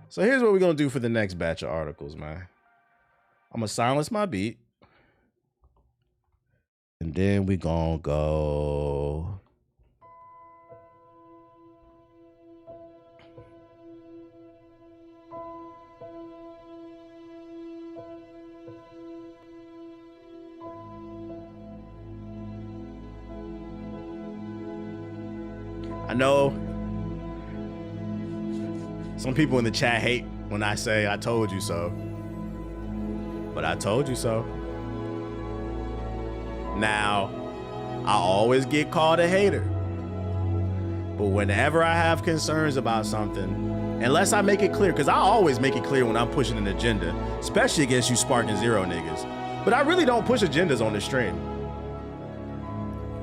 So here's what we're gonna do for the next batch of articles, man. I'm gonna silence my beat. And then we gonna go. I know some people in the chat hate when I say I told you so, but I told you so. Now, I always get called a hater, but whenever I have concerns about something, unless I make it clear, because I always make it clear when I'm pushing an agenda, especially against you Sparking Zero niggas, but I really don't push agendas on the stream.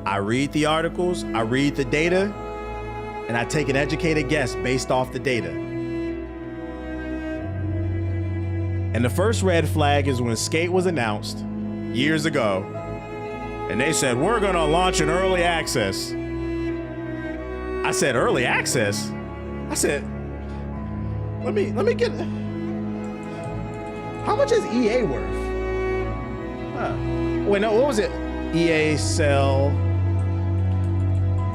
I read the articles, I read the data, and I take an educated guess based off the data. And the first red flag is when Skate was announced years ago, and they said, we're gonna launch an early access. I said, early access? I said, let me get, how much is EA worth? Wait, no, what was it? EA sell,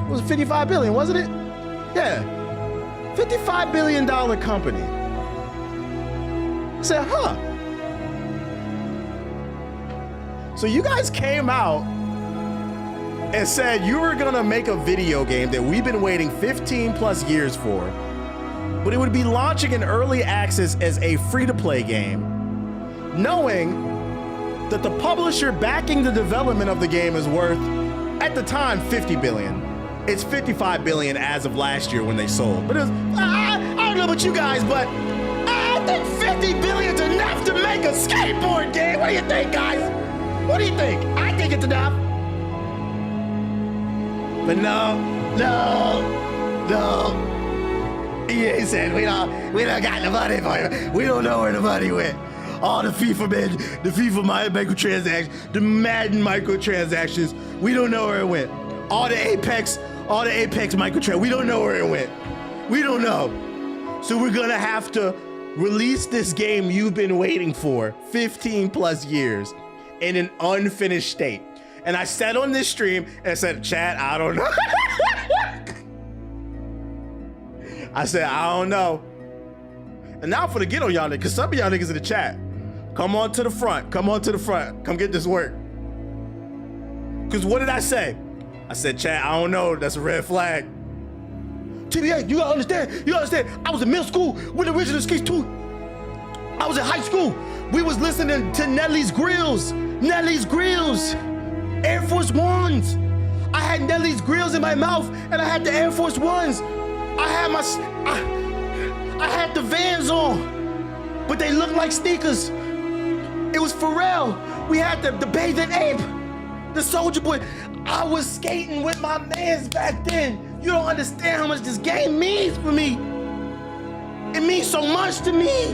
it was 55 billion, wasn't it? Yeah, $55 billion company. I said, huh. So you guys came out and said you were gonna make a video game that we've been waiting 15 plus years for, but it would be launching in early access as a free-to-play game, knowing that the publisher backing the development of the game is worth, at the time, 50 billion. It's 55 billion as of last year when they sold. But it was, I don't know about you guys, but I think 50 billion is enough to make a skateboard game. What do you think, guys? What do you think? I think it's enough. But no. EA said, we don't got the money for you. We don't know where the money went. All the FIFA microtransactions, the Madden microtransactions, we don't know where it went. All the Apex microtransactions, we don't know where it went. We don't know. So we're gonna have to release this game you've been waiting for 15 plus years in an unfinished state. And I said on this stream, and I said, chat, I don't know. I said, I don't know. And now for the get on y'all niggas, because some of y'all niggas in the chat, come on to the front, come get this work. Because what did I say? I said, chat, I don't know, that's a red flag. TBA, you gotta understand, I was in middle school when the original Skates 2. I was in high school. We was listening to Nelly's Grills, Air Force Ones. I had Nelly's Grills in my mouth and I had the Air Force Ones. I had the Vans on, but they looked like sneakers. It was Pharrell. We had the Bathing Ape, the Soldier Boy. I was skating with my mans back then. You don't understand how much this game means for me. It means so much to me.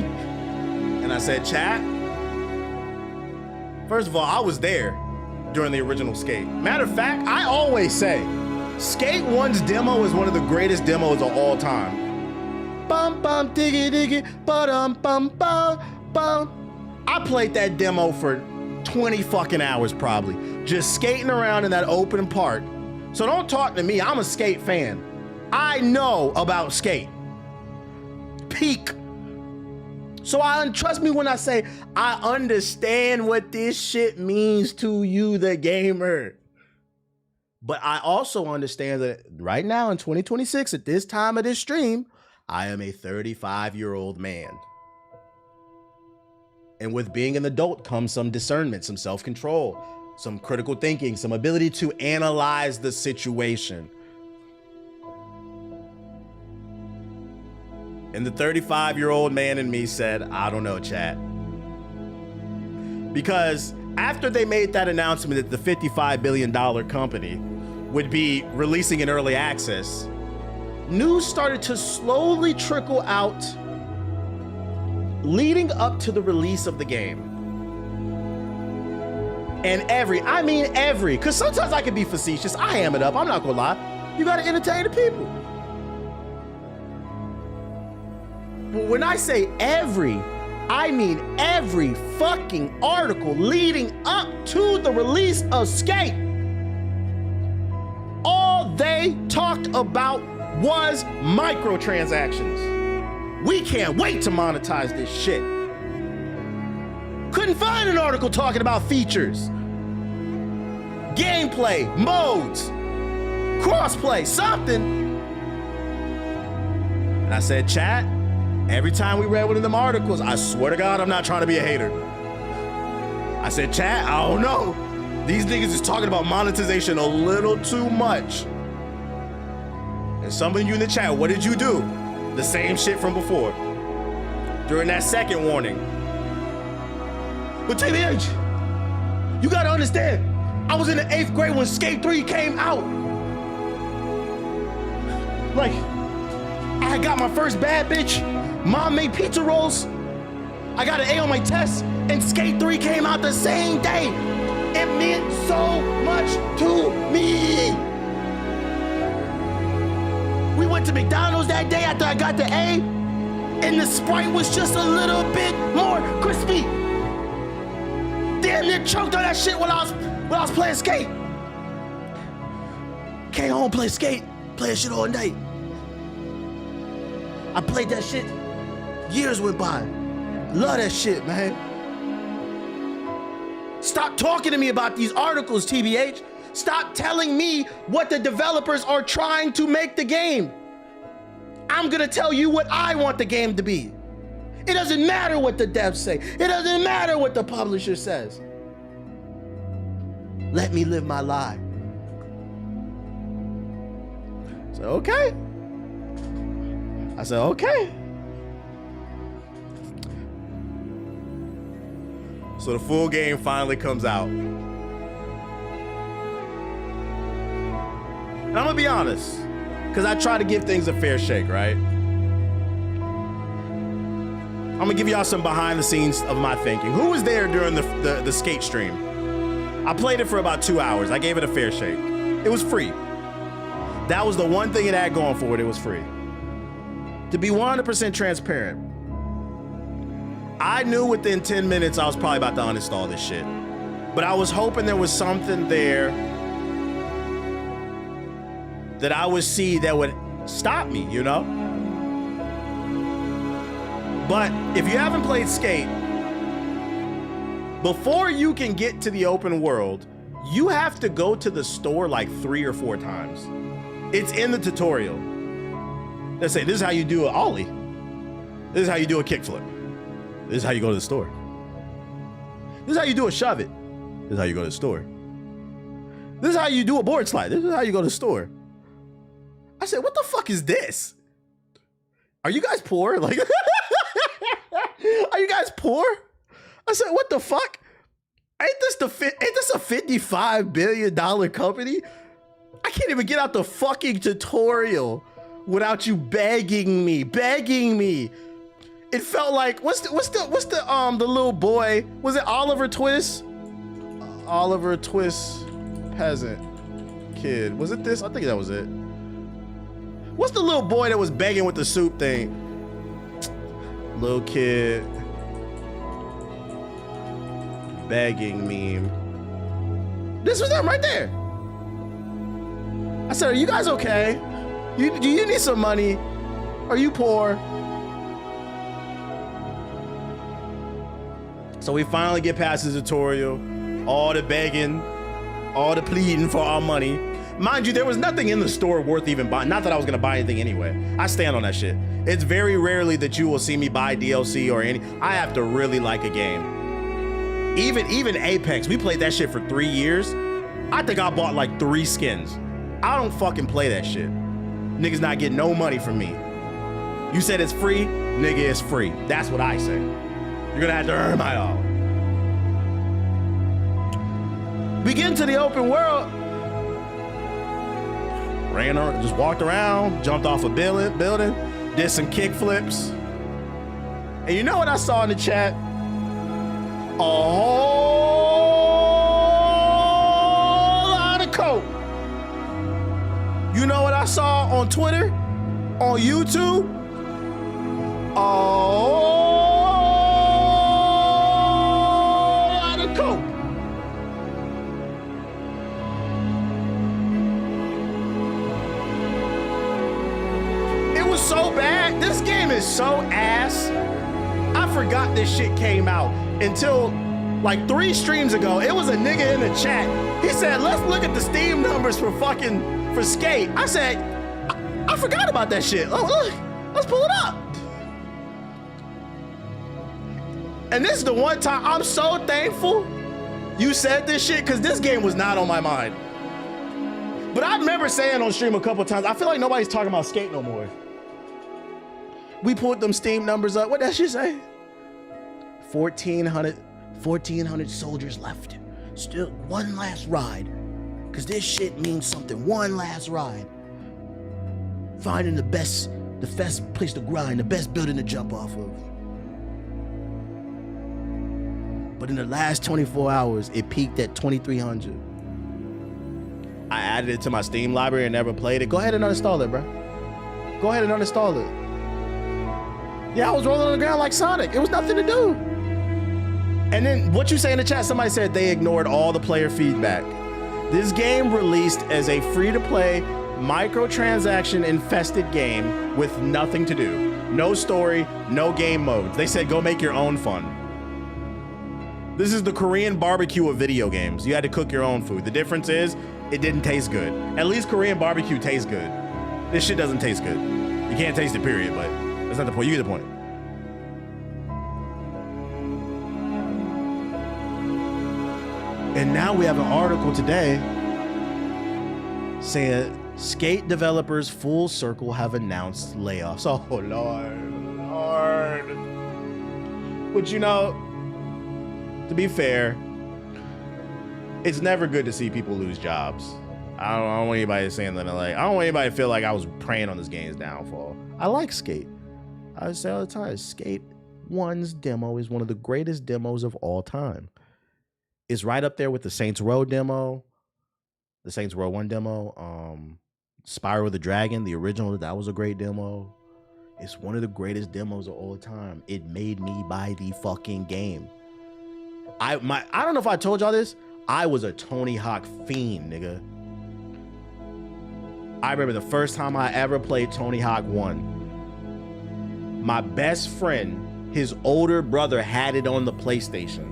And I said, chat, first of all, I was there during the original Skate. Matter of fact, I always say, Skate 1's demo is one of the greatest demos of all time. Bum bum diggy diggy, ba-dum bum bum bum. I played that demo for 20 fucking hours probably, just skating around in that open park. So don't talk to me, I'm a Skate fan. I know about Skate. Peak. So trust me when I say, I understand what this shit means to you, the gamer. But I also understand that right now in 2026, at this time of this stream, I am a 35-year-old man. And with being an adult comes some discernment, some self-control, some critical thinking, some ability to analyze the situation. And the 35-year-old man in me said, I don't know, chat. Because after they made that announcement that the $55 billion company would be releasing in early access, news started to slowly trickle out leading up to the release of the game. And every, because sometimes I can be facetious. I ham it up, I'm not gonna lie. You gotta entertain the people. when I say every, I mean every fucking article leading up to the release of Skate, all they talked about was microtransactions. We can't wait to monetize this shit. Couldn't find an article talking about features, gameplay, modes, crossplay, something. And I said, chat, every time we read one of them articles, I swear to God, I'm not trying to be a hater. I said, chat, I don't know. These niggas is talking about monetization a little too much. And some of you in the chat, what did you do? The same shit from before. During that second warning. But TBH, you gotta understand, I was in the 8th grade when Skate 3 came out. Like, I had got my first bad bitch. Mom made pizza rolls. I got an A on my test, and Skate 3 came out the same day. It meant so much to me. We went to McDonald's that day after I got the A, and the Sprite was just a little bit more crispy. Damn near choked on that shit while I was playing Skate. Came home, play Skate, play that shit all night. I played that shit, years went by. Love that shit, man. Stop talking to me about these articles, TBH. Stop telling me what the developers are trying to make the game. I'm gonna tell you what I want the game to be. It doesn't matter what the devs say. It doesn't matter what the publisher says. Let me live my lie. So, okay. I said, okay. So the full game finally comes out. And I'm gonna be honest, because I try to give things a fair shake, right? I'm gonna give y'all some behind the scenes of my thinking. Who was there during the Skate stream? I played it for about 2 hours. I gave it a fair shake. It was free. That was the one thing it had going for it. It was free. To be 100% transparent, I knew within 10 minutes I was probably about to uninstall this shit. But I was hoping there was something there that I would see that would stop me, you know? But if you haven't played Skate, before you can get to the open world, you have to go to the store like 3 or 4 times. It's in the tutorial. They say, this is how you do an ollie. This is how you do a kickflip. This is how you go to the store. This is how you do a shove it. This is how you go to the store. This is how you do a board slide. This is how you go to the store. I said, what the fuck is this? Are you guys poor? Like, are you guys poor? I said, what the fuck? Ain't this a $55 billion company? I can't even get out the fucking tutorial without you begging me. It felt like, what's the little boy? Was it Oliver Twist? Oliver Twist peasant kid. Was it this? I think that was it. What's the little boy that was begging with the soup thing? Little kid begging meme. This was them right there. I said, are you guys okay? Do you need some money? Are you poor? So we finally get past the tutorial, all the begging, all the pleading for our money. Mind you, there was nothing in the store worth even buying. Not that I was gonna buy anything anyway. I stand on that shit. It's very rarely that you will see me buy DLC or any. I have to really like a game. Even Apex, we played that shit for 3 years. I think I bought like 3 skins. I don't fucking play that shit. Niggas not getting no money from me. You said it's free, nigga, it's free. That's what I say. You're gonna have to earn my all. We get into the open world. Ran around, just walked around, jumped off a building, did some kick flips. And you know what I saw in the chat? A whole lot of coke. You know what I saw on Twitter, on YouTube? Oh, out of coke. It was so bad. This game is so ass. I forgot this shit came out until like 3 streams ago. It was a nigga in the chat. He said, let's look at the Steam numbers for Skate. I said, I forgot about that shit. Oh, look, let's pull it up. And this is the one time I'm so thankful you said this shit, because this game was not on my mind. But I remember saying on stream a couple times, I feel like nobody's talking about Skate no more. We pulled them Steam numbers up. What that shit say? 1,400 soldiers left. Still one last ride. Because this shit means something. One last ride. Finding the best place to grind, the best building to jump off of. But in the last 24 hours, it peaked at 2,300. I added it to my Steam library and never played it. Go ahead and uninstall it, bro. Go ahead and uninstall it. Yeah, I was rolling on the ground like Sonic. It was nothing to do. And then what you say in the chat, somebody said they ignored all the player feedback. This game released as a free-to-play, microtransaction-infested game with nothing to do. No story, no game modes. They said go make your own fun. This is the Korean barbecue of video games. You had to cook your own food. The difference is it didn't taste good. At least Korean barbecue tastes good. This shit doesn't taste good. You can't taste it, period, but that's not the point. You get the point. And now we have an article today saying Skate developers Full Circle have announced layoffs. Oh, Lord. But you know, to be fair, it's never good to see people lose jobs. I don't want anybody saying that. Like, I don't want anybody to feel like I was preying on this game's downfall. I like Skate. I say all the time, Skate 1's demo is one of the greatest demos of all time. It's right up there with the Saints Row demo, the Saints Row 1 demo, Spyro the Dragon, the original, that was a great demo. It's one of the greatest demos of all time. It made me buy the fucking game. I don't know if I told y'all this. I was a Tony Hawk fiend, nigga. I remember the first time I ever played Tony Hawk 1. My best friend, his older brother had it on the PlayStation.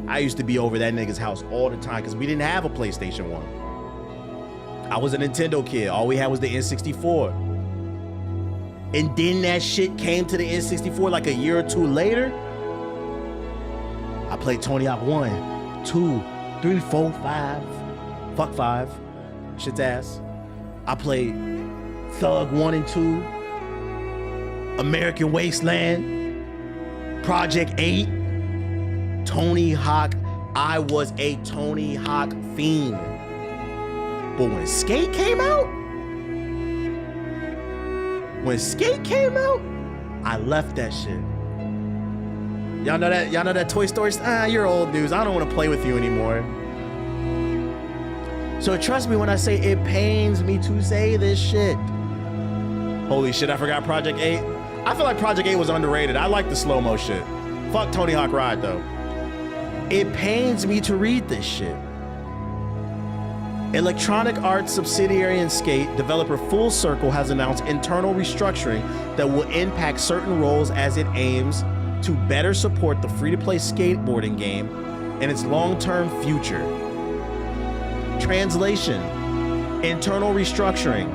I used to be over that nigga's house all the time because we didn't have a PlayStation 1. I was a Nintendo kid. All we had was the N64. And then that shit came to the N64 like a year or two later. I played Tony Hawk 1, 2, 3, 4, 5. Fuck 5. Shit's ass. I played Thug 1 and 2. American Wasteland. Project 8. Tony Hawk. I was a Tony Hawk fiend. But when Skate came out, I left that shit. Y'all know that Toy Story? You're old dudes. I don't want to play with you anymore. So trust me when I say it pains me to say this shit. Holy shit, I forgot Project 8. I feel like Project 8 was underrated. I like the slow-mo shit. Fuck Tony Hawk Ride though. It pains me to read this shit. Electronic Arts subsidiary in Skate, developer Full Circle has announced internal restructuring that will impact certain roles as it aims to better support the free-to-play skateboarding game and its long-term future. Translation: internal restructuring.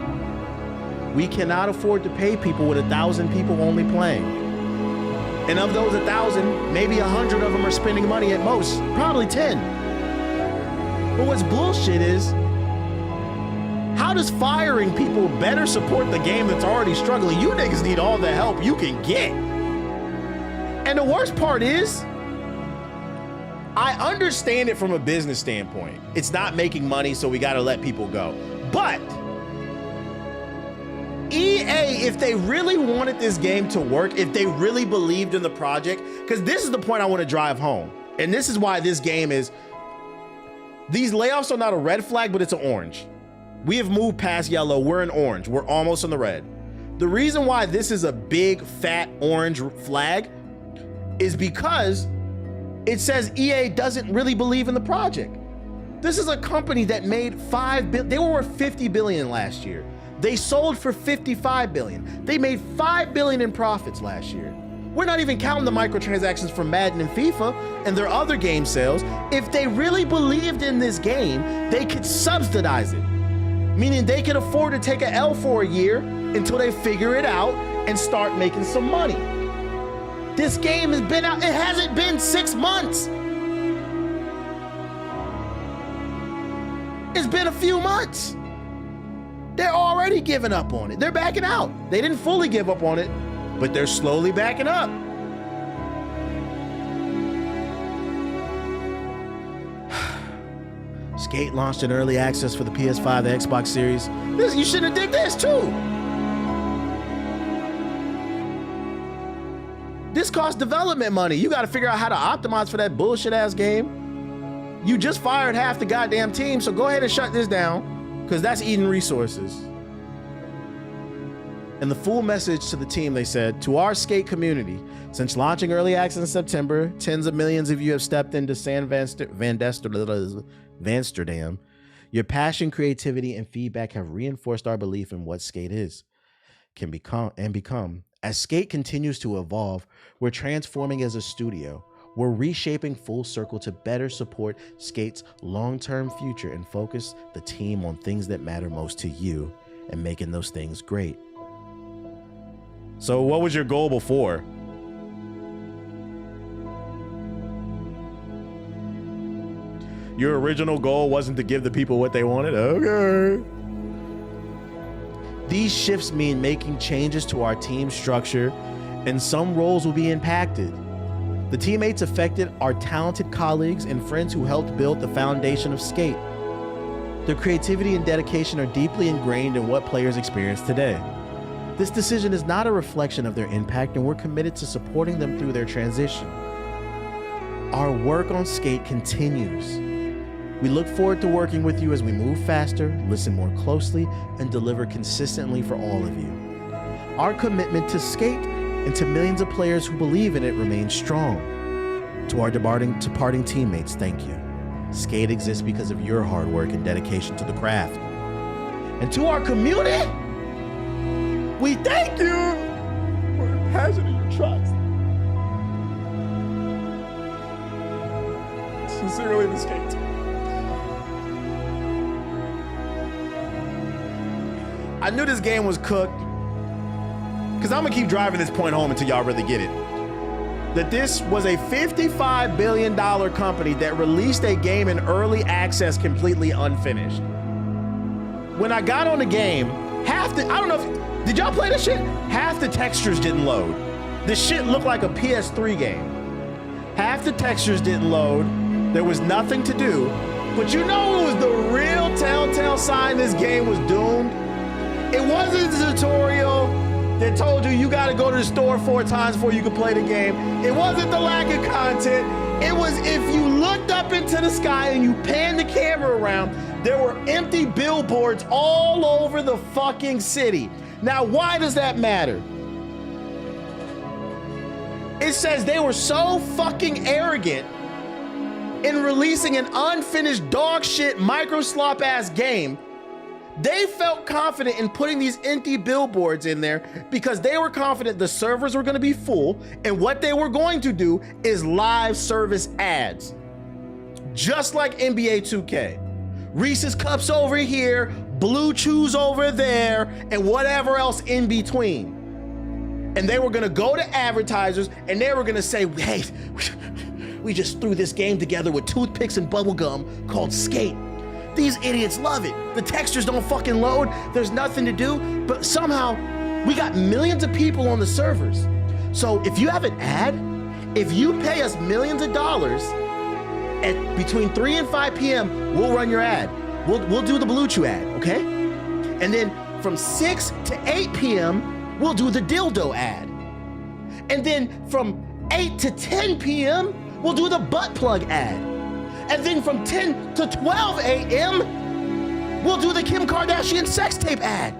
We cannot afford to pay people with 1,000 people only playing. And of those 1,000, maybe 100 of them are spending money at most, probably 10. But what's bullshit is, how does firing people better support the game that's already struggling? You niggas need all the help you can get. And the worst part is, I understand it from a business standpoint. It's not making money, so we gotta let people go. But EA, if they really wanted this game to work, if they really believed in the project, because this is the point I want to drive home. And this is why this game is, these layoffs are not a red flag, but it's an orange. We have moved past yellow, we're in orange, we're almost in the red. The reason why this is a big fat orange flag is because it says EA doesn't really believe in the project. This is a company that made they were worth 50 billion last year. They sold for 55 billion. They made 5 billion in profits last year. We're not even counting the microtransactions from Madden and FIFA and their other game sales. If they really believed in this game, they could subsidize it, meaning they could afford to take an L for a year until they figure it out and start making some money. This game has been out, it hasn't been 6 months. It's been a few months. They're already giving up on it. They're backing out. They didn't fully give up on it, but they're slowly backing up. Skate launched in early access for the PS5, the Xbox Series. You should have did this too. This costs development money. You got to figure out how to optimize for that bullshit ass game. You just fired half the goddamn team, so go ahead and shut this down, because that's eating resources. And the full message to the team, they said, to our skate community, since launching early access in September, tens of millions of you have stepped into San Vansterdam. Your passion, creativity, and feedback have reinforced our belief in what skate is, can become. As skate continues to evolve, we're transforming as a studio. We're reshaping Full Circle to better support skate's long-term future and focus the team on things that matter most to you and making those things great. So what was your goal before? Your original goal wasn't to give the people what they wanted? Okay. These shifts mean making changes to our team structure, and some roles will be impacted. The teammates affected are talented colleagues and friends who helped build the foundation of skate. Their creativity and dedication are deeply ingrained in what players experience today. This decision is not a reflection of their impact, and we're committed to supporting them through their transition. Our work on skate continues. We look forward to working with you as we move faster, listen more closely, and deliver consistently for all of you. Our commitment to skate and to millions of players who believe in it remains strong. To our departing teammates, thank you. Skate exists because of your hard work and dedication to the craft. And to our community, we thank you for your passion and your trust. Sincerely, the skate team. I knew this game was cooked, because I'm gonna keep driving this point home until y'all really get it. That this was a $55 billion company that released a game in early access completely unfinished. When I got on the game, I don't know if, did y'all play this shit? Half the textures didn't load. This shit looked like a PS3 game. Half the textures didn't load. There was nothing to do. But you know what was the real telltale sign this game was doomed? It wasn't the tutorial that told you you gotta go to the store 4 times before you could play the game. It wasn't the lack of content. It was if you looked up into the sky and you panned the camera around, there were empty billboards all over the fucking city. Now, why does that matter? It says they were so fucking arrogant in releasing an unfinished dog shit micro slop ass game. They felt confident in putting these empty billboards in there because they were confident the servers were going to be full, and what they were going to do is live service ads. Just like NBA 2K. Reese's Cups over here, Blue Chews over there, and whatever else in between. And they were going to go to advertisers and they were going to say, hey, we just threw this game together with toothpicks and bubblegum called Skate. These idiots love it. The textures don't fucking load. There's nothing to do, but somehow we got millions of people on the servers. So if you have an ad, if you pay us millions of dollars at between 3 and 5 p.m., we'll run your ad. We'll do the Blue Chew ad, okay? And then from 6 to 8 p.m., we'll do the dildo ad. And then from 8 to 10 p.m., we'll do the butt plug ad. And then from 10 to 12 a.m., we'll do the Kim Kardashian sex tape ad.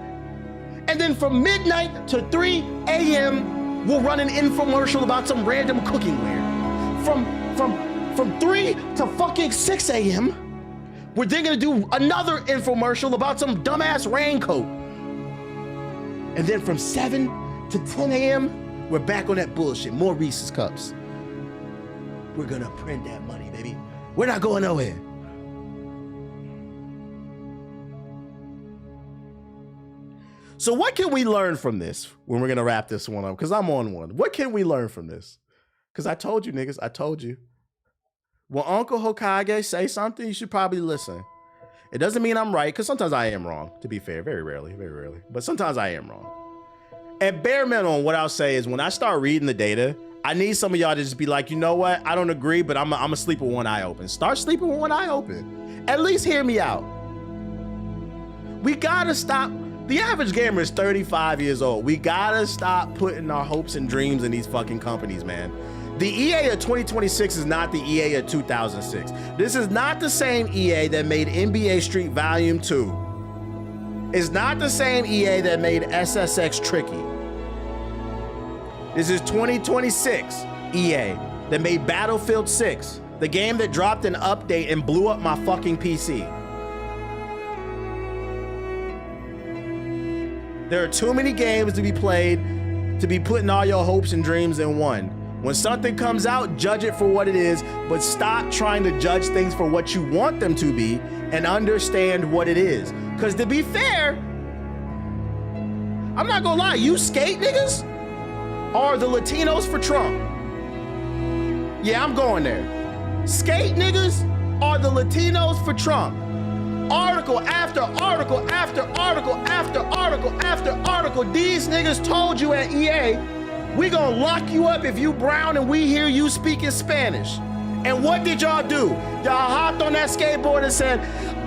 And then from midnight to 3 a.m., we'll run an infomercial about some random cookingware. From 3 to fucking 6 a.m., we're then gonna do another infomercial about some dumbass raincoat. And then from 7 to 10 a.m., we're back on that bullshit. More Reese's cups. We're gonna print that money, baby. We're not going nowhere. So what can we learn from this when we're gonna wrap this one up? Because I'm on one. What can we learn from this? Because I told you, niggas, I told you. When Uncle Hokage say something, you should probably listen. It doesn't mean I'm right, because sometimes I am wrong, to be fair. Very rarely. But sometimes I am wrong. At bare minimum, what I'll say is when I start reading the data, I need some of y'all to just be like, you know what? I don't agree, but I'm gonna sleep with one eye open. Start sleeping with one eye open. At least hear me out. We gotta stop. The average gamer is 35 years old. We gotta stop putting our hopes and dreams in these fucking companies, man. The EA of 2026 is not the EA of 2006. This is not the same EA that made NBA Street Volume 2. It's not the same EA that made SSX Tricky. This is 2026 EA that made Battlefield 6, the game that dropped an update and blew up my fucking PC. There are too many games to be played to be putting all your hopes and dreams in one. When something comes out, judge it for what it is, but stop trying to judge things for what you want them to be and understand what it is. Because to be fair, I'm not gonna lie, you skate niggas are the Latinos for Trump. Yeah, I'm going there. Skate niggas are the Latinos for Trump. Article after article after article after article after article. These niggas told you at EA, we gonna lock you up if you brown and we hear you speaking Spanish. And what did y'all do? Y'all hopped on that skateboard and said,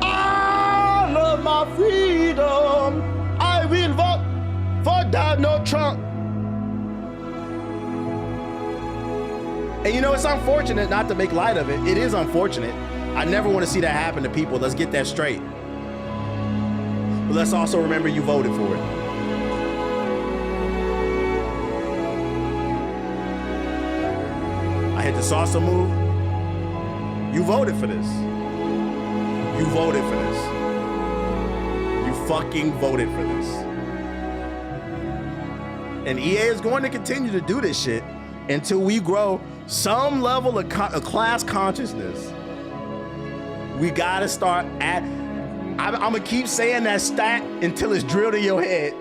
I love my freedom. I will vote for Donald Trump. And you know, it's unfortunate, not to make light of it. It is unfortunate. I never want to see that happen to people. Let's get that straight. But let's also remember you voted for it. I hit the salsa move. You voted for this. You voted for this. You fucking voted for this. And EA is going to continue to do this shit until we grow some level of class consciousness. We gotta start at, I'm gonna keep saying that stat until it's drilled in your head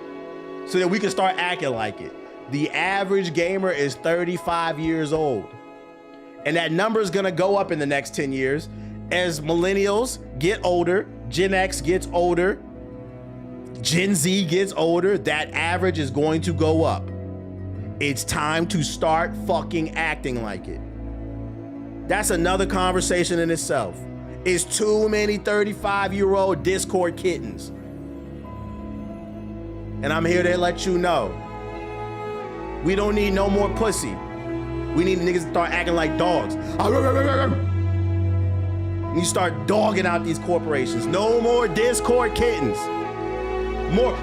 so that we can start acting like it. The average gamer is 35 years old. And that number is gonna go up in the next 10 years as millennials get older, Gen X gets older, Gen Z gets older, that average is going to go up. It's time to start fucking acting like it. That's another conversation in itself. It's too many 35-year-old Discord kittens. And I'm here to let you know, we don't need no more pussy. We need niggas to start acting like dogs. You start dogging out these corporations. No more Discord kittens. More.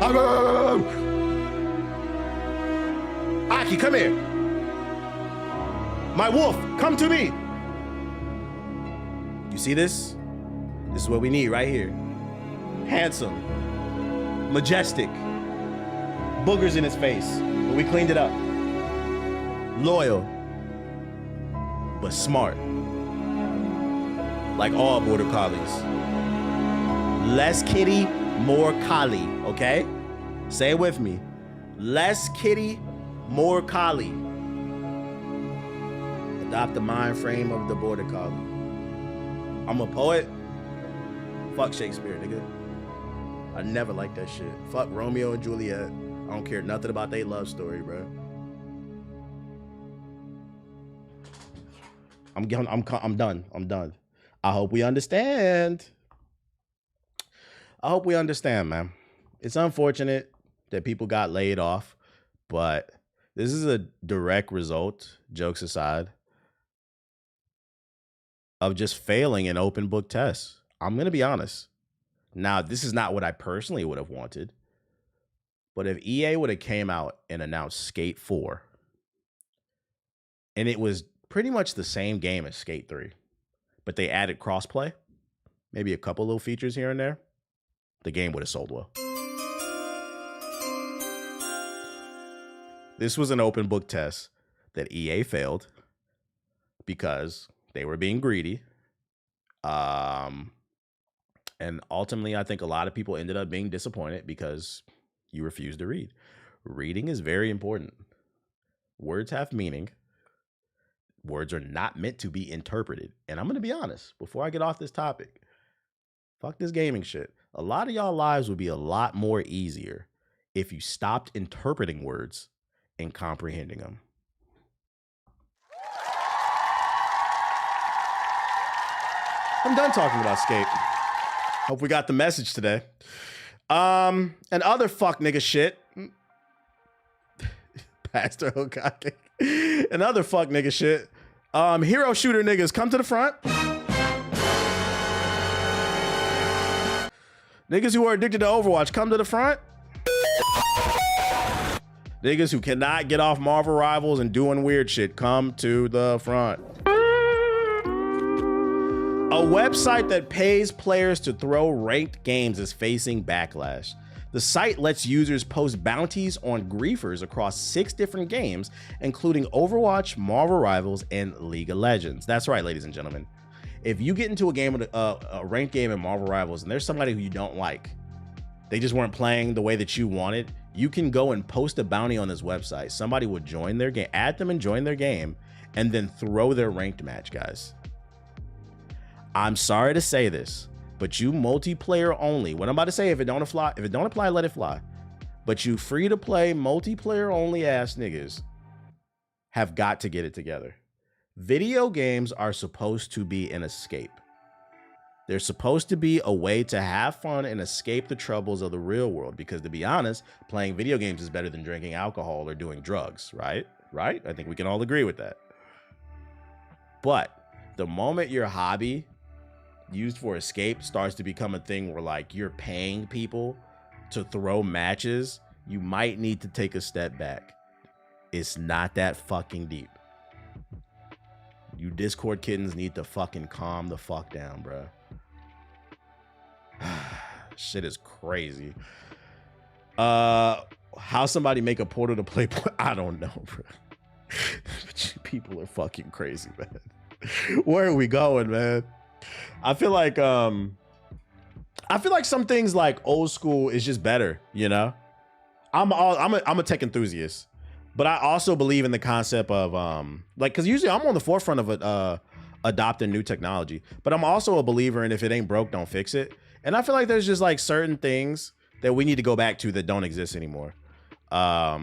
Aki, come here. My wolf, come to me. You see this? This is what we need right here. Handsome, majestic, boogers in his face, but we cleaned it up. Loyal, but smart. Like all border collies. Less kitty, more collie, okay? Say it with me. Less kitty, more collie. Adopt the mind frame of the border collie. I'm a poet. Fuck Shakespeare, nigga. I never liked that shit. Fuck Romeo and Juliet. I don't care nothing about their love story, bro. I'm done. I'm done. I hope we understand. I hope we understand, man. It's unfortunate that people got laid off, but this is a direct result, jokes aside, of just failing in open book tests. I'm going to be honest. Now, this is not what I personally would have wanted, But if EA would have came out and announced Skate 4, and it was pretty much the same game as Skate 3, but they added crossplay, maybe a couple little features here and there, the game would have sold well. This was an open book test that EA failed because they were being greedy. And ultimately, I think a lot of people ended up being disappointed because you refused to read. Reading is very important. Words have meaning. Words are not meant to be interpreted. And I'm going to be honest, before I get off this topic, fuck this gaming shit. A lot of y'all lives would be a lot more easier if you stopped interpreting words and comprehending them. I'm done talking about Skate. Hope we got the message today. And other fuck nigga shit. Pastor Okake. And other fuck nigga shit. Hero shooter niggas, come to the front. Niggas who are addicted to Overwatch, come to the front. Niggas who cannot get off Marvel Rivals and doing weird shit, come to the front. A website that pays players to throw ranked games is facing backlash. The site lets users post bounties on griefers across 6 different games, including Overwatch, Marvel Rivals, and League of Legends. That's right, ladies and gentlemen. If you get into a game with a ranked game in Marvel Rivals and there's somebody who you don't like, they just weren't playing the way that you wanted, you can go and post a bounty on this website. Somebody would join their game, add them and join their game, and then throw their ranked match, guys. I'm sorry to say this, but you multiplayer only, what I'm about to say, if it don't apply, let it fly. But you free to play multiplayer only ass niggas have got to get it together. Video games are supposed to be an escape. They're supposed to be a way to have fun and escape the troubles of the real world. Because to be honest, playing video games is better than drinking alcohol or doing drugs, right? Right? I think we can all agree with that. But the moment your hobby used for escape starts to become a thing where like you're paying people to throw matches, you might need to take a step back. It's not that fucking deep. You Discord kittens need to fucking calm the fuck down, bro. Shit is crazy. How somebody make a portal to play? I don't know, bro. People are fucking crazy, man. Where are we going, man? I feel like some things like old school is just better, you know? I'm a tech enthusiast, but I also believe in the concept of like, because usually I'm on the forefront of adopting new technology, but I'm also a believer in if it ain't broke, don't fix it. And I feel like there's just like certain things that we need to go back to that don't exist anymore. Like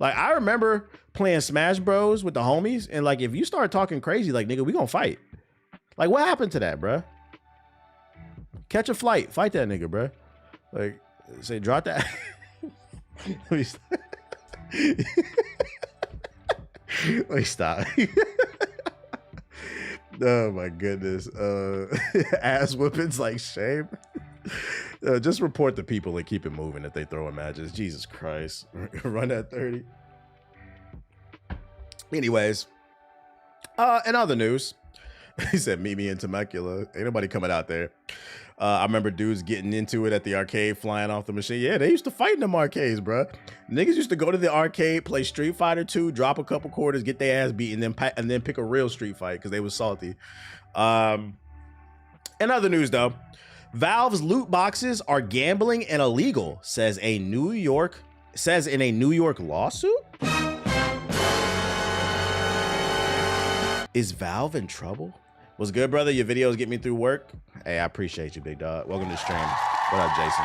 I remember playing Smash Bros with the homies, and like if you start talking crazy, like nigga, we gonna fight. Like what happened to that, bro? Catch a flight, fight that nigga, bro. Like say drop that. Let me stop. Oh my goodness. Ass whoopings like shame. Just report the people and keep it moving if they throw in matches. Jesus Christ. Run at 30. Anyways, in other news, he said meet me in Temecula. Ain't nobody coming out there. I remember dudes getting into it at the arcade, flying off the machine. Yeah, they used to fight in them arcades, bro. Niggas used to go to the arcade, play Street Fighter 2, drop a couple quarters, get their ass beat, and then pick a real street fight because they was salty. In other news, though, Valve's loot boxes are gambling and illegal, says in a New York lawsuit. Is Valve in trouble? What's good, brother? Your videos get me through work. Hey, I appreciate you, big dog. Welcome to the stream. What up, Jason?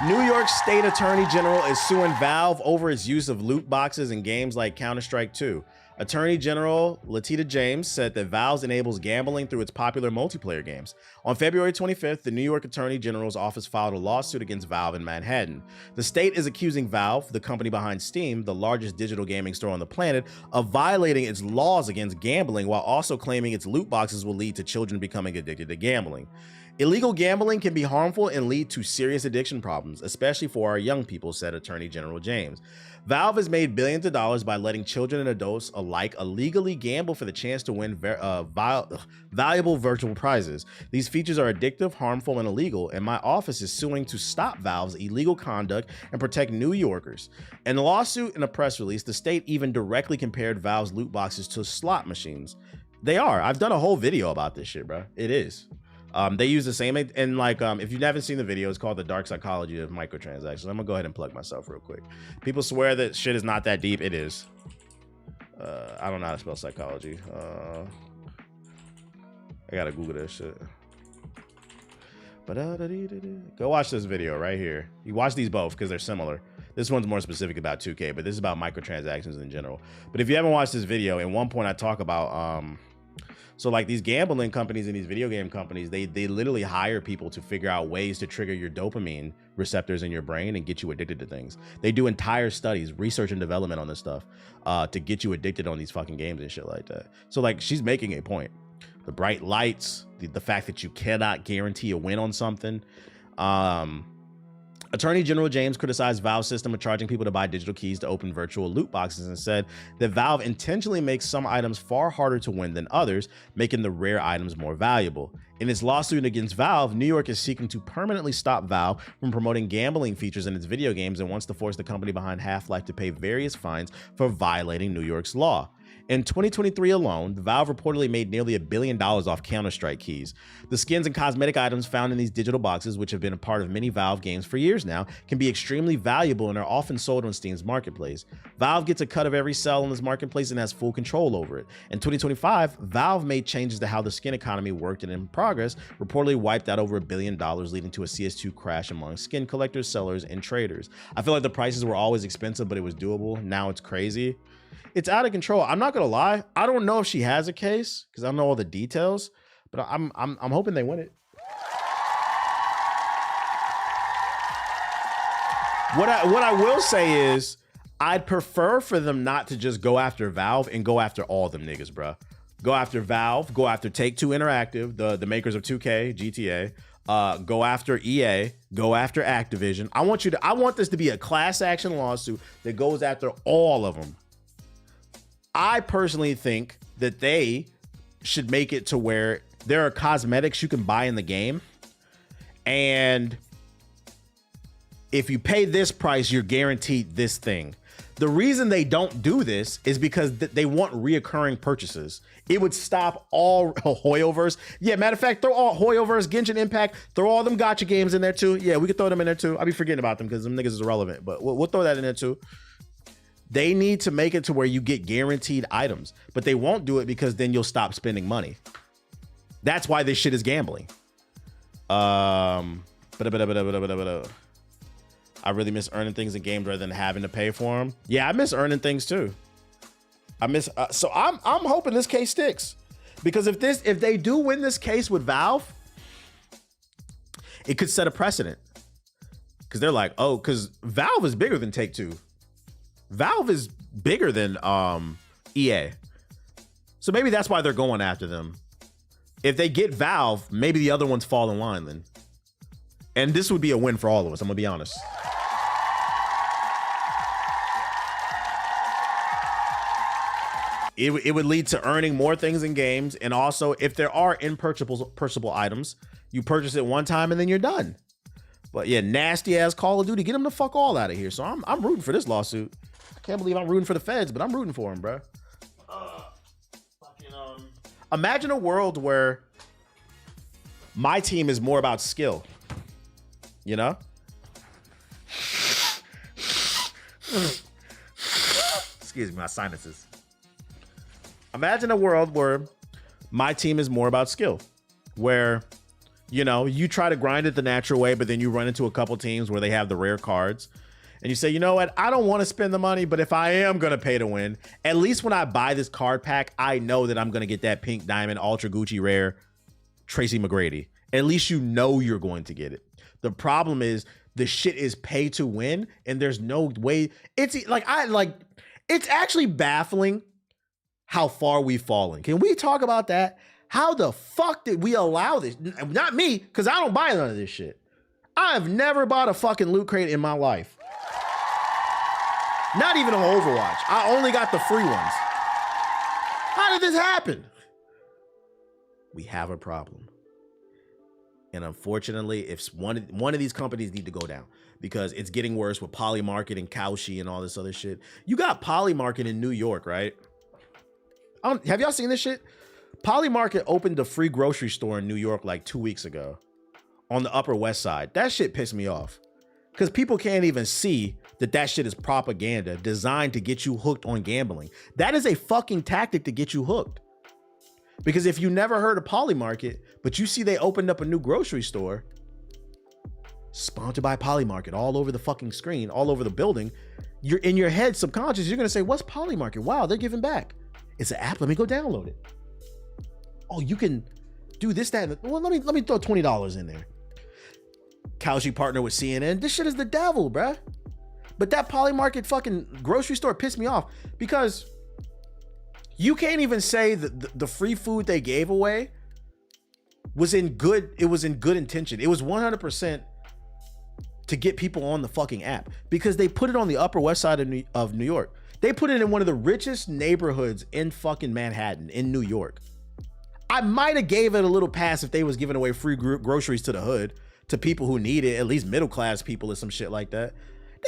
New York State Attorney General is suing Valve over its use of loot boxes in games like Counter-Strike 2. Attorney General Letitia James said that Valve enables gambling through its popular multiplayer games. On February 25th, the New York Attorney General's office filed a lawsuit against Valve in Manhattan. The state is accusing Valve, the company behind Steam, the largest digital gaming store on the planet, of violating its laws against gambling while also claiming its loot boxes will lead to children becoming addicted to gambling. Illegal gambling can be harmful and lead to serious addiction problems, especially for our young people, said Attorney General James. Valve has made billions of dollars by letting children and adults alike illegally gamble for the chance to win valuable virtual prizes. These features are addictive, harmful, and illegal, and my office is suing to stop Valve's illegal conduct and protect New Yorkers. In a lawsuit and a press release, the state even directly compared Valve's loot boxes to slot machines. They are. I've done a whole video about this shit, bro. It is. They use the same, and like, if you haven't seen the video, it's called The Dark Psychology of Microtransactions. I'm gonna go ahead and plug myself real quick. People swear that shit is not that deep. It is. I don't know how to spell psychology. I gotta Google this shit. But go watch this video right here. You watch these both because they're similar. This one's more specific about 2K, but this is about microtransactions in general. But if you haven't watched this video, at one point I talk about so like these gambling companies and these video game companies, they literally hire people to figure out ways to trigger your dopamine receptors in your brain and get you addicted to things. They do entire studies, research and development on this stuff to get you addicted on these fucking games and shit like that. So like she's making a point. The bright lights, the fact that you cannot guarantee a win on something. Attorney General James criticized Valve's system of charging people to buy digital keys to open virtual loot boxes and said that Valve intentionally makes some items far harder to win than others, making the rare items more valuable. In its lawsuit against Valve, New York is seeking to permanently stop Valve from promoting gambling features in its video games and wants to force the company behind Half-Life to pay various fines for violating New York's law. In 2023 alone, Valve reportedly made nearly $1 billion off Counter-Strike keys. The skins and cosmetic items found in these digital boxes, which have been a part of many Valve games for years now, can be extremely valuable and are often sold on Steam's marketplace. Valve gets a cut of every sale on this marketplace and has full control over it. In 2025, Valve made changes to how the skin economy worked and in progress, reportedly wiped out over $1 billion, leading to a CS2 crash among skin collectors, sellers, and traders. I feel like the prices were always expensive, but it was doable. Now it's crazy. It's out of control. I'm not gonna lie. I don't know if she has a case because I don't know all the details, but I'm hoping they win it. What I will say is I'd prefer for them not to just go after Valve and go after all them niggas, bro. Go after Valve, go after Take-Two Interactive, the makers of 2K, GTA, go after EA, go after Activision. I want this to be a class action lawsuit that goes after all of them. I personally think that they should make it to where there are cosmetics you can buy in the game, and if you pay this price, you're guaranteed this thing. The reason they don't do this is because they want reoccurring purchases. It would stop all Hoyoverse. Yeah, matter of fact, throw all Hoyoverse, Genshin Impact, throw all them gacha games in there too. Yeah, we could throw them in there too. I'll be forgetting about them because them niggas is irrelevant, but we'll throw that in there too. They need to make it to where you get guaranteed items, but they won't do it because then you'll stop spending money. That's why this shit is gambling. I really miss earning things in games rather than having to pay for them. Yeah, I miss earning things too. I miss. So I'm hoping this case sticks, because if they do win this case with Valve, it could set a precedent. Because they're like, oh, because Valve is bigger than Take-Two. Valve is bigger than EA. So maybe that's why they're going after them. If they get Valve, maybe the other ones fall in line then. And this would be a win for all of us, I'm gonna be honest. It would lead to earning more things in games, and also if there are purchasable items, you purchase it one time and then you're done. But yeah, nasty ass Call of Duty, get them the fuck all out of here. So I'm rooting for this lawsuit. I can't believe I'm rooting for the feds, but I'm rooting for them, bro. Imagine a world where my team is more about skill, you know? Excuse me, my sinuses. Imagine a world where my team is more about skill, where, you know, you try to grind it the natural way, but then you run into a couple teams where they have the rare cards. And you say, you know what? I don't want to spend the money, but if I am going to pay to win, at least when I buy this card pack, I know that I'm going to get that pink diamond, ultra Gucci rare, Tracy McGrady. At least you know you're going to get it. The problem is the shit is pay to win, and there's no way. It's actually baffling how far we've fallen. Can we talk about that? How the fuck did we allow this? Not me, because I don't buy none of this shit. I have never bought a fucking loot crate in my life. Not even on Overwatch. I only got the free ones. How did this happen? We have a problem. And unfortunately, if one of these companies need to go down, because it's getting worse with Polymarket and Kaushi and all this other shit. You got Polymarket in New York, right? Have y'all seen this shit? Polymarket opened a free grocery store in New York like 2 weeks ago on the Upper West Side. That shit pissed me off because people can't even see that shit is propaganda designed to get you hooked on gambling. That is a fucking tactic to get you hooked. Because if you never heard of Polymarket, but you see they opened up a new grocery store, sponsored by Polymarket all over the fucking screen, all over the building, you're in your head, subconscious, you're gonna say, what's Polymarket? Wow, they're giving back. It's an app, let me go download it. Oh, you can do this, that, and well, let me throw $20 in there. Kaushi partner with CNN. This shit is the devil, bruh. But that Polymarket fucking grocery store pissed me off because you can't even say that the free food they gave away was in good intention. It was 100% to get people on the fucking app because they put it on the Upper West Side of New York. They put it in one of the richest neighborhoods in fucking Manhattan, in New York. I might have gave it a little pass if they was giving away free groceries to the hood, to people who need it, at least middle class people or some shit like that.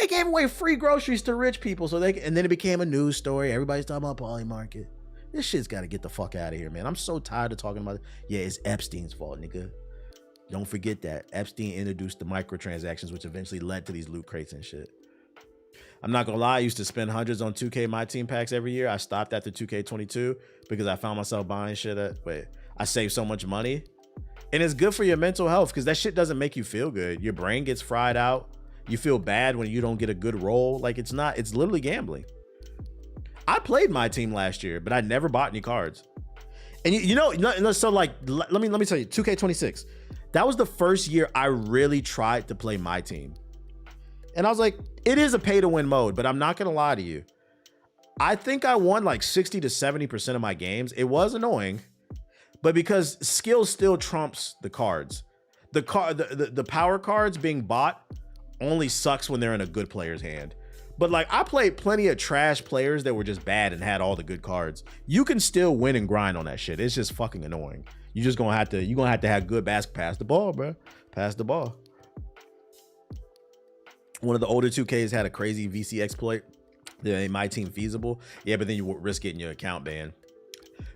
They gave away free groceries to rich people, and then it became a news story. Everybody's talking about Polymarket. This shit's got to get the fuck out of here, man. I'm so tired of talking about it. Yeah, it's Epstein's fault, nigga. Don't forget that. Epstein introduced the microtransactions, which eventually led to these loot crates and shit. I'm not gonna lie, I used to spend hundreds on 2K My Team packs every year. I stopped after 2K22 because I found myself buying shit I saved so much money. And it's good for your mental health because that shit doesn't make you feel good. Your brain gets fried out. You feel bad when you don't get a good roll. Like it's literally gambling. I played My Team last year, but I never bought any cards. And so like, let me tell you, 2K26, that was the first year I really tried to play My Team. And I was like, it is a pay to win mode, but I'm not gonna lie to you. I think I won like 60 to 70% of my games. It was annoying, but because skill still trumps the cards. The power cards being bought only sucks when they're in a good player's hand. But like I played plenty of trash players that were just bad and had all the good cards. You can still win and grind on that shit. It's just fucking annoying. You're gonna have to have good basket. Pass the ball, bro. Pass the ball. One of the older 2Ks had a crazy VC exploit that made My Team feasible. Yeah, but then you risk getting your account banned.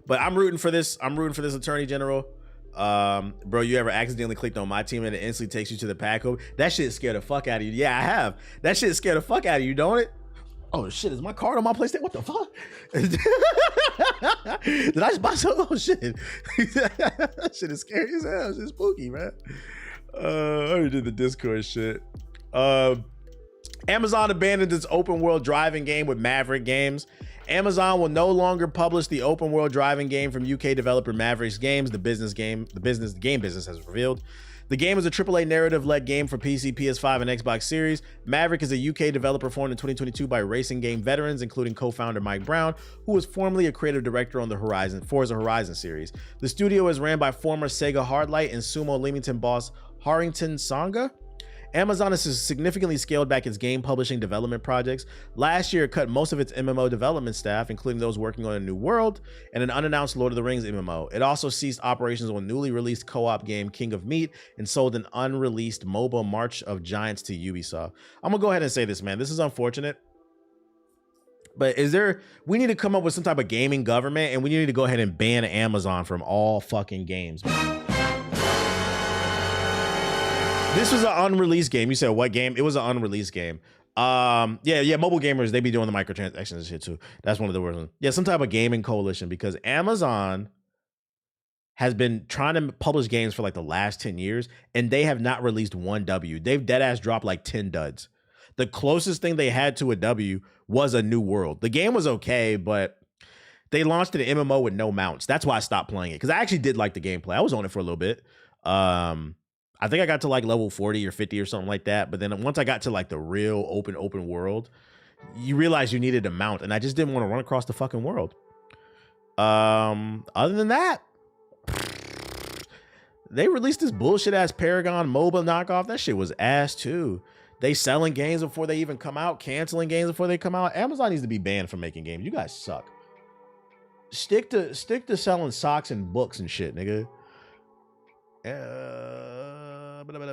But I'm rooting for this. I'm rooting for this attorney general. Bro, you ever accidentally clicked on My Team and it instantly takes you to the pack open? That shit scared the fuck out of you. Yeah, I have. That shit scared the fuck out of you, don't it? Oh shit, is my card on my PlayStation? What the fuck? Did I just buy some? Oh shit. That shit is scary as hell. It's spooky, man. I already did the Discord shit. Amazon abandoned its open world driving game with Maverick Games. Amazon will no longer publish the open world driving game from UK developer Mavericks Games, the game business has revealed. The game is a AAA narrative-led game for PC, PS5, and Xbox Series. Maverick is a UK developer formed in 2022 by racing game veterans, including co-founder Mike Brown, who was formerly a creative director on the Forza Horizon series. The studio is ran by former Sega Hardlight and Sumo Leamington boss Harrington Sanga. Amazon has significantly scaled back its game publishing development projects. Last year, it cut most of its MMO development staff, including those working on A New World and an unannounced Lord of the Rings MMO. It also ceased operations on newly released co-op game King of Meat and sold an unreleased MOBA March of Giants to Ubisoft. I'm gonna go ahead and say this, man. This is unfortunate. But we need to come up with some type of gaming government, and we need to go ahead and ban Amazon from all fucking games, man. This was an unreleased game. You said what game? It was an unreleased game. Yeah, mobile gamers, they be doing the microtransactions and shit too. That's one of the worst ones. Yeah, some type of gaming coalition, because Amazon has been trying to publish games for like the last 10 years, and they have not released one W. They've deadass dropped like 10 duds. The closest thing they had to a W was A New World. The game was okay, but they launched an MMO with no mounts. That's why I stopped playing it, because I actually did like the gameplay. I was on it for a little bit. I think I got to like level 40 or 50 or something like that. But then once I got to like the real open world, you realize you needed a mount, and I just didn't want to run across the fucking world. Other than that, They released this bullshit ass Paragon mobile knockoff. That shit was ass too. They selling games before they even come out, canceling games before they come out. Amazon needs to be banned from making games. You guys suck. Stick to selling socks and books and shit, nigga.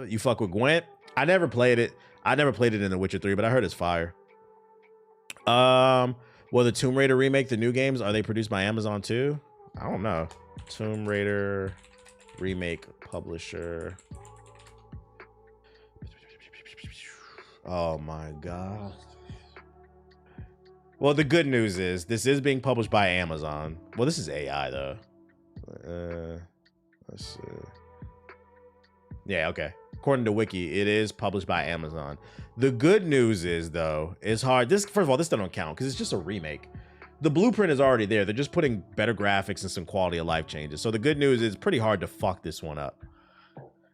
You fuck with Gwent? I never played it. I never played it in The Witcher 3, but I heard it's fire. Well, the Tomb Raider remake, the new games, are they produced by Amazon too? I don't know. Tomb Raider remake publisher. Oh my god. Well, the good news is this is being published by Amazon. Well, this is AI though. Let's see. Yeah, okay. According to Wiki, it is published by Amazon. The good news is though, it's hard. This, first of all, this doesn't count because it's just a remake. The blueprint is already there. They're just putting better graphics and some quality of life changes. So the good news is it's pretty hard to fuck this one up.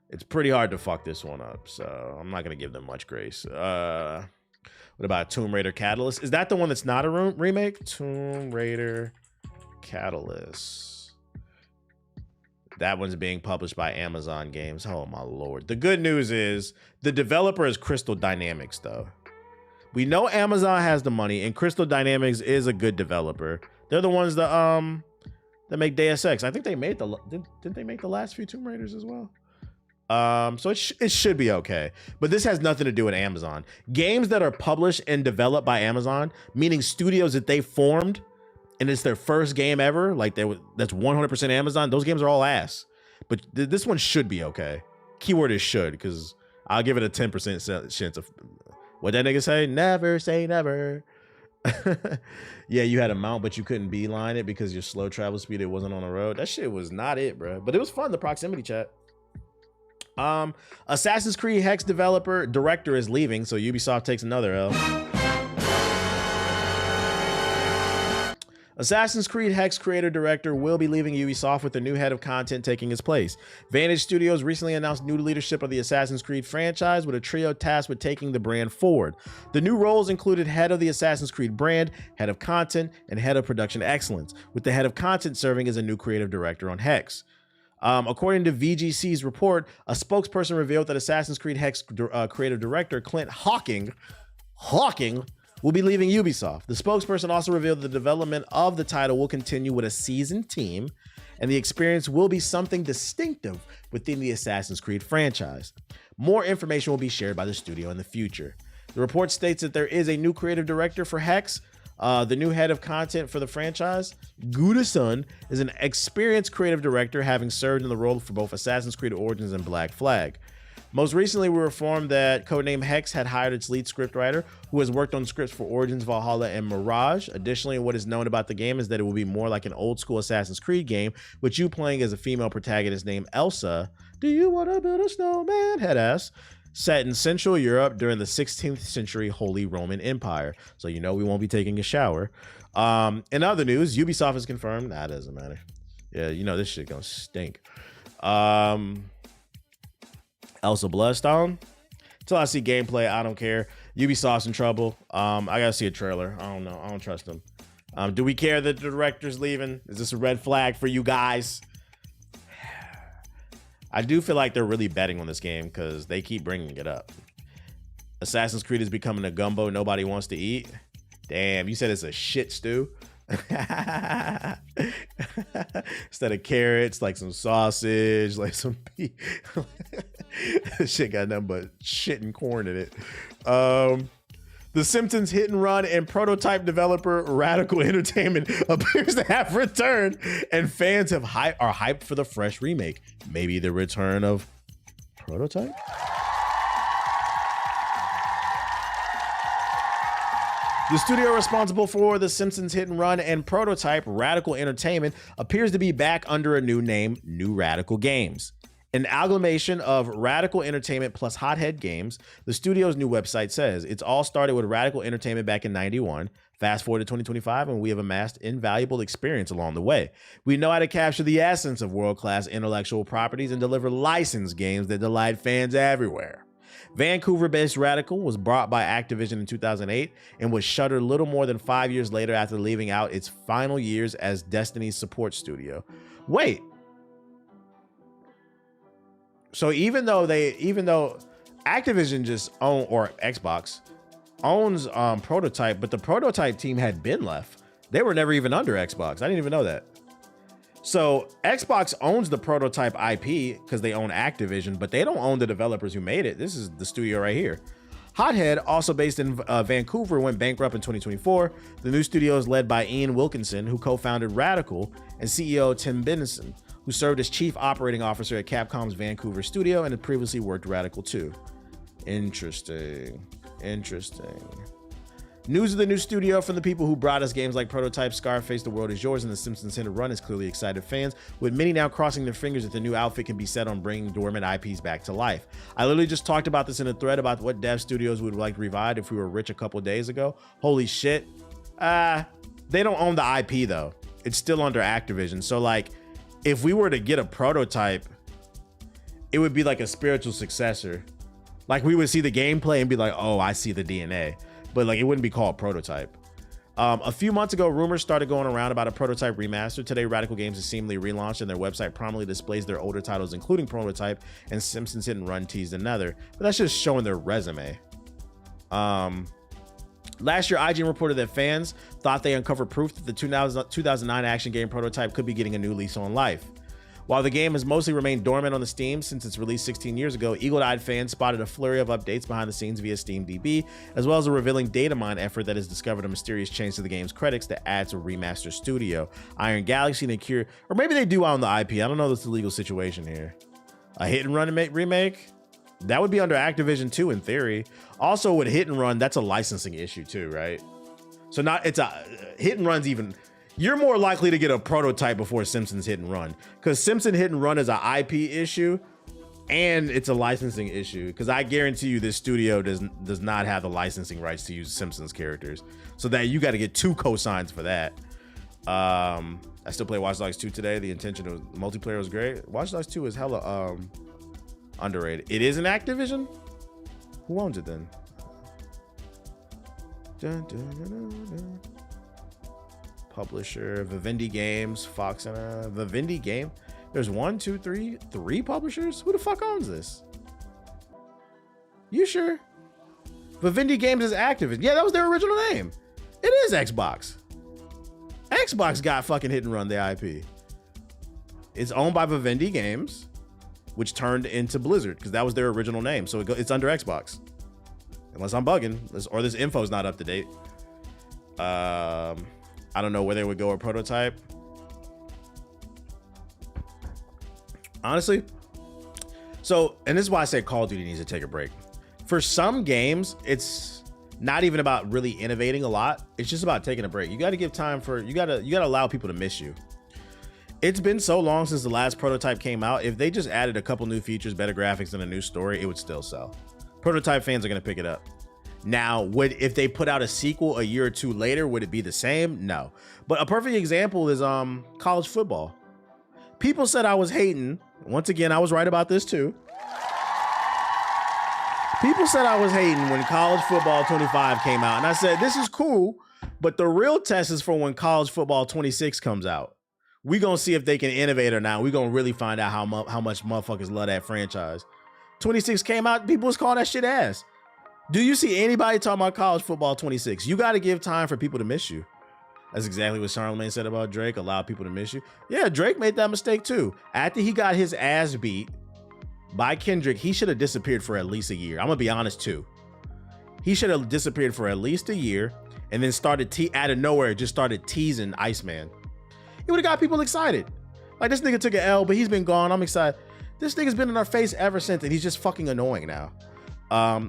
It's pretty hard to fuck this one up. So I'm not going to give them much grace. What about Tomb Raider Catalyst? Is that the one that's not a remake? Tomb Raider Catalyst. That one's being published by Amazon Games. Oh my lord. The good news is the developer is Crystal Dynamics though. We know Amazon has the money and Crystal Dynamics is a good developer. They're the ones that make Deus Ex. I think they made didn't they make the last few Tomb Raiders as well? So it should be okay. But this has nothing to do with Amazon. Games that are published and developed by Amazon, meaning studios that they formed and it's their first game ever, like that's 100% Amazon, those games are all ass. But this one should be okay. Keyword is should, because I'll give it a 10% chance of what that nigga say? Never say never. Yeah, you had a mount, but you couldn't beeline it because your slow travel speed, it wasn't on the road. That shit was not it, bro. But it was fun, the proximity chat. Assassin's Creed Hex director is leaving, so Ubisoft takes another L. Assassin's Creed Hex creator-director will be leaving Ubisoft with a new head of content taking his place. Vantage Studios recently announced new leadership of the Assassin's Creed franchise with a trio tasked with taking the brand forward. The new roles included head of the Assassin's Creed brand, head of content, and head of production excellence, with the head of content serving as a new creative director on Hex. According to VGC's report, a spokesperson revealed that Assassin's Creed Hex creative director Clint Hawking will be leaving Ubisoft. The spokesperson also revealed the development of the title will continue with a seasoned team, and the experience will be something distinctive within the Assassin's Creed franchise. More information will be shared by the studio in the future. The report states that there is a new creative director for Hex. The new head of content for the franchise, Guda-san, is an experienced creative director, having served in the role for both Assassin's Creed Origins and Black Flag. Most recently, we were informed that Codename Hex had hired its lead scriptwriter, who has worked on scripts for Origins, Valhalla, and Mirage. Additionally, what is known about the game is that it will be more like an old-school Assassin's Creed game, with you playing as a female protagonist named Elsa. Do you want to build a snowman? Headass. Set in Central Europe during the 16th century Holy Roman Empire. So you know we won't be taking a shower. In other news, Ubisoft has confirmed. Nah, it doesn't matter. Yeah, you know this shit gonna stink. Elsa Bloodstone. Until I see gameplay, I don't care. Ubisoft's in trouble. I gotta see a trailer. I don't know. I don't trust them. Do we care that the director's leaving? Is this a red flag for you guys? I do feel like they're really betting on this game because they keep bringing it up. Assassin's Creed is becoming a gumbo nobody wants to eat. Damn, you said it's a shit stew? Instead of carrots, like some sausage, like some beef. Shit got nothing but shit and corn in it. The Simpsons hit and run and prototype developer Radical Entertainment appears to have returned, and fans are hyped for the fresh remake. Maybe the return of Prototype? The studio responsible for The Simpsons hit and run and prototype, Radical Entertainment, appears to be back under a new name, New Radical Games. An amalgamation of Radical Entertainment plus Hothead Games, the studio's new website says. It's all started with Radical Entertainment back in '91. Fast forward to 2025, and we have amassed invaluable experience along the way. We know how to capture the essence of world-class intellectual properties and deliver licensed games that delight fans everywhere. Vancouver-based Radical was bought by Activision in 2008 and was shuttered little more than 5 years later after leaving out its final years as Destiny's support studio. Wait. So even though Activision just own, or Xbox owns Prototype, but the Prototype team had been left. They were never even under Xbox. I didn't even know that. So Xbox owns the Prototype IP because they own Activision, but they don't own the developers who made it. This is the studio right here. Hothead, also based in Vancouver, went bankrupt in 2024. The new studio is led by Ian Wilkinson, who co-founded Radical, and CEO Tim Benson, who served as chief operating officer at Capcom's Vancouver studio and had previously worked Radical 2. Interesting. News of the new studio from the people who brought us games like Prototype, Scarface, The World Is Yours, and The Simpsons Hit and Run has clearly excited fans, with many now crossing their fingers that the new outfit can be set on bringing dormant IPs back to life. I literally just talked about this in a thread about what dev studios would like revived if we were rich a couple of days ago. Holy shit. They don't own the IP though. It's still under Activision. So like, if we were to get a Prototype, it would be like a spiritual successor. Like we would see the gameplay and be like, oh, I see the DNA. But like it wouldn't be called Prototype. A few months ago, rumors started going around about a Prototype remaster. Today, Radical Games is seemingly relaunched and their website prominently displays their older titles, including Prototype and Simpsons Hit and Run teased another. But that's just showing their resume. Last year, IGN reported that fans thought they uncovered proof that the 2009 action game Prototype could be getting a new lease on life. While the game has mostly remained dormant on the Steam since its release 16 years ago, eagle-eyed fans spotted a flurry of updates behind the scenes via SteamDB, as well as a revealing data mine effort that has discovered a mysterious change to the game's credits that adds a remaster studio. Iron Galaxy and Cure, or maybe they do own the IP. I don't know this legal situation here. A Hit and Run remake? That would be under Activision too, in theory. Also with Hit and Run, that's a licensing issue too, right? So it's a Hit and Run's even... You're more likely to get a Prototype before Simpsons Hit and Run, because Simpsons Hit and Run is an IP issue and it's a licensing issue, because I guarantee you this studio does not have the licensing rights to use Simpsons characters, so that you got to get 2 cosigns for that. I still play Watch Dogs 2 today. The intention of multiplayer was great. Watch Dogs 2 is hella underrated. It is an Activision? Who owns it then? Dun, dun, dun, dun, dun. Publisher, Vivendi Games, Fox, and Vivendi Game. There's 3 publishers. Who the fuck owns this? You sure? Vivendi Games is Activision. Yeah, that was their original name. It is Xbox. Xbox got fucking Hit and Run, the IP. It's owned by Vivendi Games, which turned into Blizzard because that was their original name. So it's under Xbox. Unless I'm bugging, or this info's not up to date. I don't know where they would go with Prototype. Honestly. So, and this is why I say Call of Duty needs to take a break. For some games, it's not even about really innovating a lot. It's just about taking a break. You got to give time for, you got to allow people to miss you. It's been so long since the last Prototype came out. If they just added a couple new features, better graphics, and a new story, it would still sell. Prototype fans are going to pick it up. Now, if they put out a sequel a year or 2 later, would it be the same? No. But a perfect example is college football. People said I was hating. Once again, I was right about this too. People said I was hating when College Football 25 came out. And I said, this is cool, but the real test is for when College Football 26 comes out. We gonna see if they can innovate or not. We gonna really find out how much motherfuckers love that franchise. 26 came out, people was calling that shit ass. Do you see anybody talking about College Football 26? You got to give time for people to miss you. That's exactly what Charlamagne said about Drake. Allow people to miss you. Yeah, Drake made that mistake too. After he got his ass beat by Kendrick, he should have disappeared for at least a year. I'm going to be honest too. He should have disappeared for at least a year and then started out of nowhere, just started teasing Iceman. It would have got people excited. Like, this nigga took an L, but he's been gone. I'm excited. This nigga's been in our face ever since, and he's just fucking annoying now.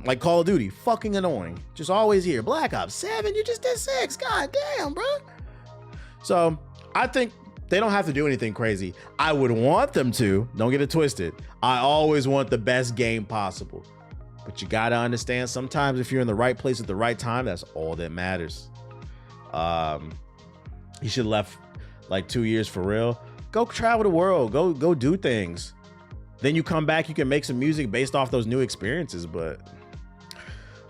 Like Call of Duty, fucking annoying. Just always here. Black Ops 7, you just did 6. God damn, bro. So I think they don't have to do anything crazy. I would want them to. Don't get it twisted. I always want the best game possible. But you gotta understand, sometimes if you're in the right place at the right time, that's all that matters. He should have left like 2 years for real. Go travel the world. Go do things. Then you come back, you can make some music based off those new experiences. But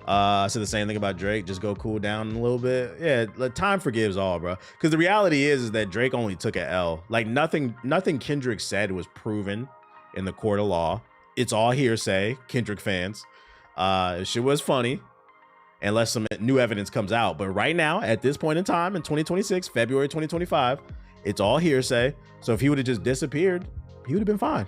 I said the same thing about Drake. Just go cool down a little bit. Yeah, time forgives all, bro. Because the reality is that Drake only took an L. Like nothing Kendrick said was proven in the court of law. it's all hearsay, Kendrick fans. Shit was funny, unless some new evidence comes out. But right now, at this point in time, in 2026, February 2025, it's all hearsay. So if he would have just disappeared, he would have been fine.